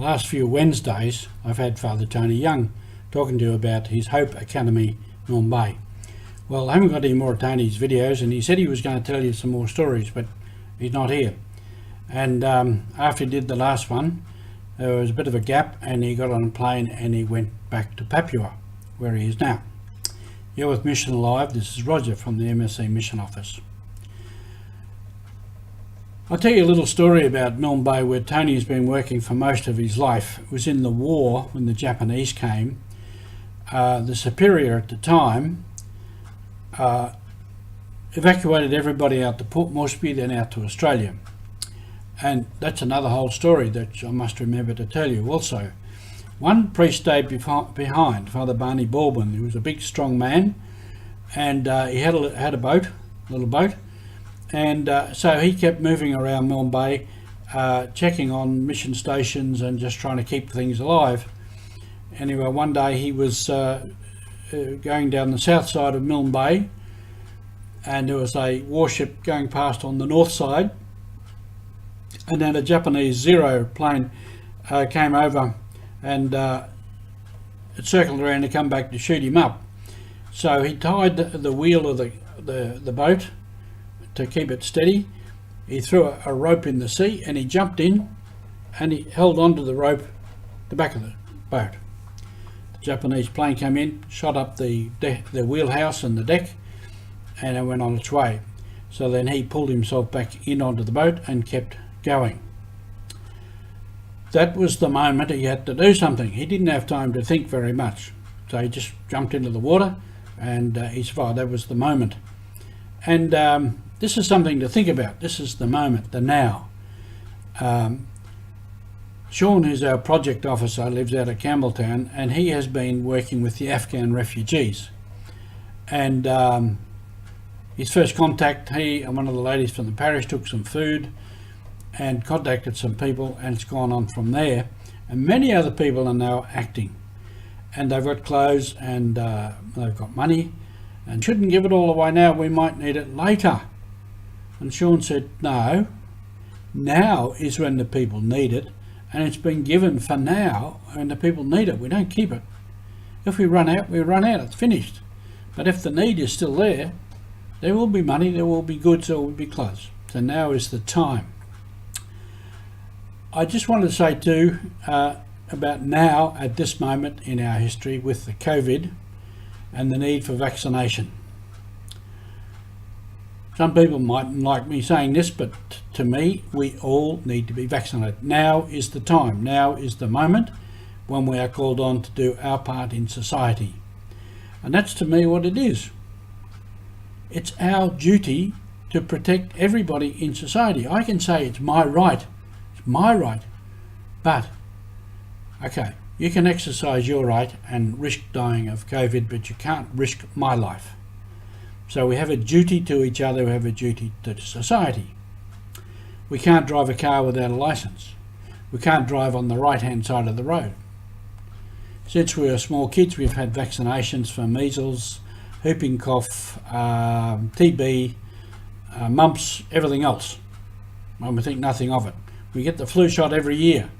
last few Wednesdays I've had Father Tony Young talking to you about his Hope Academy Mumbai. Well, I haven't got any more of Tony's videos, and he said he was going to tell you some more stories, but he's not here. And after he did the last one, there was a bit of a gap, and he got on a plane and he went back to Papua, where he is now. You're with Mission Live. This is Roger from the MSC Mission Office. I'll tell you a little story about Mumbai, where Tony has been working for most of his life. It was in the war when the Japanese came. The superior at the time evacuated everybody out to Port Moresby, then out to Australia. And that's another whole story that I must remember to tell you also. One priest stayed behind, Father Barney Baldwin. He was a big, strong man, and he had a boat, a little boat. And so he kept moving around Mumbai, checking on mission stations and just trying to keep things alive. Anyway, one day he was going down the south side of Mumbai, and there was a warship going past on the north side, and then a Japanese Zero plane came over, and it circled around to come back to shoot him up. So he tied the wheel of the boat to keep it steady. He threw a rope in the sea, and he jumped in and he held onto the rope, the back of the boat. The Japanese plane came in, shot up the wheelhouse and the deck, and it went on its way. So then he pulled himself back in onto the boat and kept going. That was the moment he had to do something. He didn't have time to think very much, so he just jumped into the water and he survived. That was the moment. And this is something to think about. This is the moment, the now. Sean, who's our project officer, lives out of Campbelltown, and he has been working with the Afghan refugees. And his first contact, he and one of the ladies from the parish took some food and contacted some people, and it's gone on from there. And many other people are now acting, and they've got clothes and they've got money, and shouldn't give it all away now. We might need it later. And Sean said, no, now is when the people need it, and it's been given for now, and the people need it. We don't keep it. If we run out, we run out. It's finished. But if the need is still there, there will be money, there will be goods, there will be clothes. So now is the time. I just wanted to say too about now, at this moment in our history with the COVID and the need for vaccination. Some people mightn't like me saying this, but to me, we all need to be vaccinated. Now is the time. Now is the moment when we are called on to do our part in society. And that's to me what it is. It's our duty to protect everybody in society. I can say it's my right. It's my right. But, okay, you can exercise your right and risk dying of COVID, but you can't risk my life. So we have a duty to each other, we have a duty to society. We can't drive a car without a license. We can't drive on the right-hand side of the road. Since we were small kids, we've had vaccinations for measles, whooping cough, TB, mumps, everything else. And we think nothing of it. We get the flu shot every year.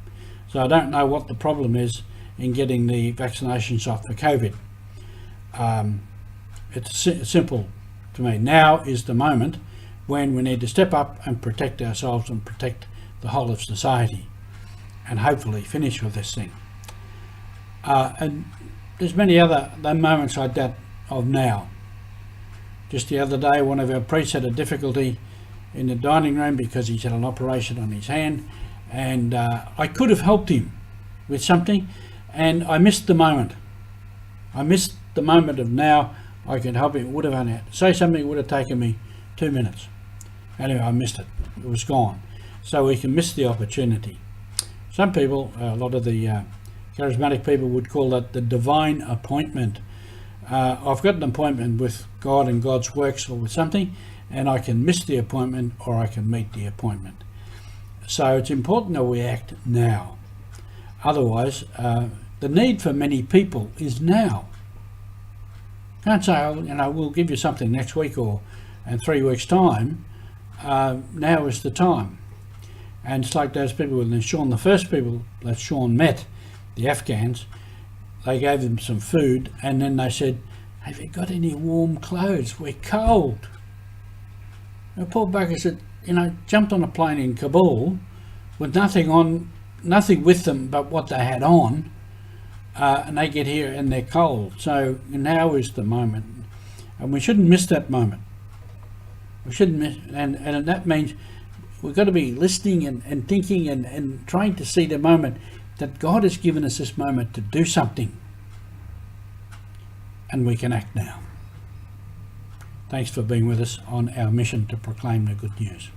So I don't know what the problem is in getting the vaccination shot for COVID. It's simple to me. Now is the moment when we need to step up and protect ourselves and protect the whole of society, and hopefully finish with this thing. And there's many other moments like that of now. Just the other day, one of our priests had a difficulty in the dining room because he's had an operation on his hand, and I could have helped him with something, and I missed the moment. I missed the moment of now. I could help him. It would have only had to say something. It would have taken me 2 minutes. Anyway, I missed it. It was gone. So we can miss the opportunity. Some people, a lot of the charismatic people would call that the divine appointment. I've got an appointment with God and God's works or with something, and I can miss the appointment or I can meet the appointment. So it's important that we act now. Otherwise, the need for many people is now. Can't say, oh, we'll give you something next week or in 3 weeks' time. Now is the time. And it's like those people when Sean, the first people that Sean met, the Afghans, they gave them some food, and then they said, "Have you got any warm clothes? We're cold." And Paul Bucker said, jumped on a plane in Kabul with nothing with them but what they had on, and they get here and they're cold. So now is the moment, and we shouldn't miss that moment. We shouldn't miss, and that means we've got to be listening and thinking and trying to see the moment that God has given us this moment to do something, and we can act now. Thanks for being with us on our mission to proclaim the good news.